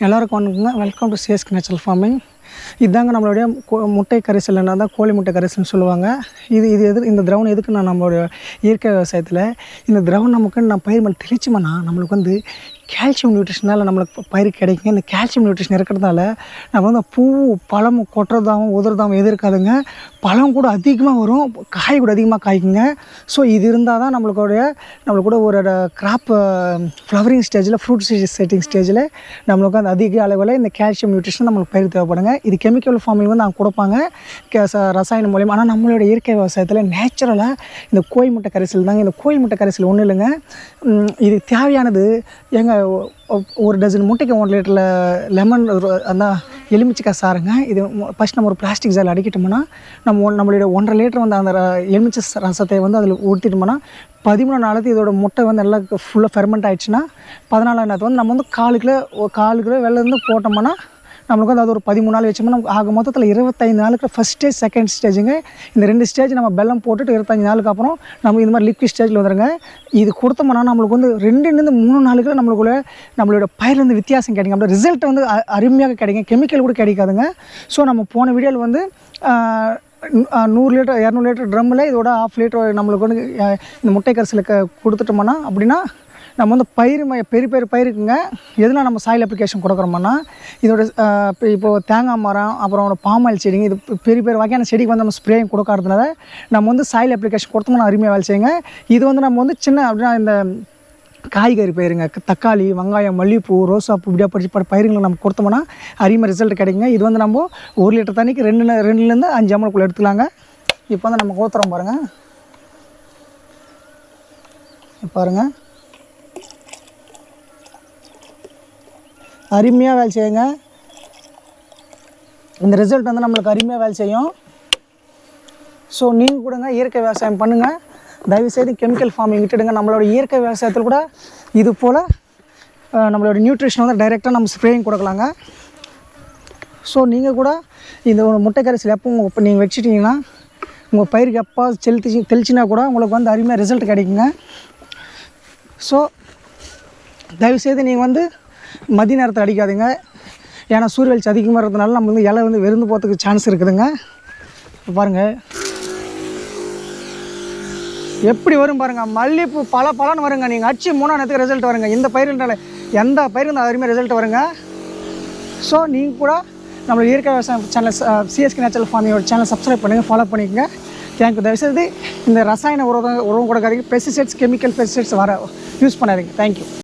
எல்லாருக்கும் வணக்கங்க. Welcome to CSK natural farming. இதாங்க நம்மளுடைய முட்டை கரைசல்னா தான் கோழி முட்டை கரைசல்னு சொல்லுவாங்க. இது இந்த திரவம் எதுக்கு நான் நம்மளுடைய இயற்கை விவசாயத்தில் இந்த திரவம் நமக்கு நான் பயிர் மேலே தெளிச்சோம்னா நம்மளுக்கு வந்து கால்சியம் நியூட்ரிஷனால் நம்மளுக்கு பயிர் கிடைக்குங்க. இந்த கால்சியம் நியூட்ரிஷன் இருக்கிறதுனால நம்ம வந்து பூ பழம் கொட்டுறதாகவும் உதிரதாகவும் எது இருக்காதுங்க. பழம் கூட அதிகமாக வரும், காய் கூட அதிகமாக காய்க்குங்க. ஸோ இது இருந்தால் தான் நம்மளுக்கு கூட ஒரு கிராப் ஃப்ளவரிங் ஸ்டேஜில் ஃப்ரூட் செட்டிங் ஸ்டேஜில் நம்மளுக்கு அந்த அதிக அளவில் இந்த கால்சியம் நியூட்ரிஷன் நம்மளுக்கு பயிர் தேவைப்படுங்க. இது கெமிக்கல் ஃபார்மிங் வந்து அவங்க கொடுப்பாங்க ரசாயனம் மூலியம். ஆனால் நம்மளுடைய இயற்கை விவசாயத்தில் நேச்சுரலாக இந்த கோழி முட்டை கரைசல் தாங்க. இந்த கோழி முட்டை கரைசல் ஒன்றும் இல்லைங்க, இது தேவையானது. ஒரு டசன் முட்டைக்கு 1 லிட்டரில் லெமன் அந்த எலுமிச்சக்காய் சாருங்க. இது ஃபஸ்ட் நம்ம ஒரு பிளாஸ்டிக் ஜால் அடிக்கிட்டோம்னா நம்மளுடைய 1.5 லிட்டர் வந்து அந்த எலுமிச்சை ரசத்தை வந்து அதில் ஊற்றிட்டோம்னா 13 நாளுக்கு இதோட முட்டை வந்து நல்லா ஃபுல்லாக ஃபெர்மெண்ட் ஆகிடுச்சுன்னா 14 நாள் வந்து நம்ம வந்து 4 கிலோ வெளிலேருந்து போட்டோம்னா நம்மளுக்கு வந்து அது ஒரு 13 நாள் வச்சோம்னா நமக்கு ஆக மொத்தத்தில் 25 நாளுக்கு ஃபஸ்ட் ஸ்டேஜ் செகண்ட் ஸ்டேஜுங்க. இந்த 2 ஸ்டேஜ் நம்ம பெல்லம் போட்டுட்டு 25 நாளுக்கு அப்புறம் நம்ம இந்த மாதிரி லிக்விட் ஸ்டேஜில் வந்துடுங்க. இது கொடுத்தோம்னா நம்மளுக்கு வந்து 2-3 நாளுக்கு நம்மளோட பயிர்லேருந்து வித்தியாசம் கிடைக்கும். அப்படி ரிசல்ட் வந்து அருமையாக கிடைக்கும், கெமிக்கல் கூட கிடைக்காதுங்க. ஸோ நம்ம போன வீடியோவில் வந்து 100 லிட்டர் 200 லிட்டர் ட்ரம்மில் இதோட 1/2 லிட்டர் நம்மளுக்கு வந்து இந்த முட்டை கரைசலுக்கு கொடுத்துட்டோம்னா அப்படின்னா நம்ம வந்து பெரிய பயிருக்குங்க. எதுனா நம்ம சாயில் அப்ளிகேஷன் கொடுக்குறோம்னா இதோட இப்போது தேங்காய் மரம் அப்புறம் பாமாயில் செடிங்க, இது பெரிய வகையான செடிக்கு வந்து நம்ம ஸ்ப்ரேயும் கொடுக்கறதுனால நம்ம வந்து சாயில் அப்ளிகேஷன் கொடுத்தோம்னா அருமையாக வேலை செய்யுங்க. இது வந்து நம்ம வந்து சின்ன அப்படின்னா இந்த காய்கறி பயிருங்க, தக்காளி, வெங்காயம், மல்லிகைப்பூ, ரோசாப்பூ இப்படியா பயிருங்களை நம்ம கொடுத்தோம்னா அருமையாக ரிசல்ட் கிடைக்குங்க. இது வந்து நம்ம 1 லிட்டர் தண்ணிக்கு 2லேருந்து 5 ml எடுத்துக்கலாங்க. இப்போ வந்து நம்ம ஊற்றுறோம் பாருங்கள். பாருங்கள், அருமையாக வேலை செய்யுங்க. இந்த ரிசல்ட் வந்து நம்மளுக்கு அருமையாக வேலை செய்யும். ஸோ நீங்கள் கூடங்க இயற்கை விவசாயம் பண்ணுங்கள். தயவுசெய்து கெமிக்கல் ஃபார்மிங் விட்டுடுங்க. நம்மளோட இயற்கை விவசாயத்தில் கூட இது போல் நம்மளோட நியூட்ரிஷன் வந்து டைரெக்டாக நம்ம ஸ்ப்ரேயிங் கொடுக்கலாங்க. ஸோ நீங்கள் கூட இந்த ஒரு முட்டை கரைசல் எப்போ நீங்கள் வச்சுட்டிங்கன்னா உங்கள் பயிருக்கு எப்போ தெளிச்சினா கூட உங்களுக்கு வந்து அருமையாக ரிசல்ட் கிடைக்குங்க. ஸோ தயவுசெய்து நீங்கள் வந்து மதிய நேரத்தில் அடிக்காதுங்க. ஏன்னா சூரிய வெளிச்சம் அதிகமாக இருக்கிறதுனால நம்ம வந்து இலை வந்து வெறுந்து போகிறதுக்கு சான்ஸ் இருக்குதுங்க. பாருங்கள் எப்படி வரும் பாருங்கள், மல்லிகைப்பூ பலன்னு வருங்க. நீங்கள் அடிச்சு 3 நேரத்துக்கு ரிசல்ட் வருங்க. இந்த பயிர்னால எந்த பயிருக்கு அருமையாக ரிசல்ட் வருங்க. ஸோ நீங்கள் கூட நம்மளோட இயற்கை விவசாயம் சேனல் சிஎஸ்கே நேச்சுரல் ஃபார்மிங்கோட சேனல் சப்ஸ்கிரைப் பண்ணுங்கள், ஃபாலோ பண்ணிக்கோங்க. தேங்க்யூ. தயவுசெய்து இந்த ரசாயன உரம் கொடுக்காதீங்க. பெஸ்டிசைட்ஸ் கெமிக்கல் பெஸ்டிசைட்ஸ் யூஸ் பண்ணாதீங்க. தேங்க்யூ.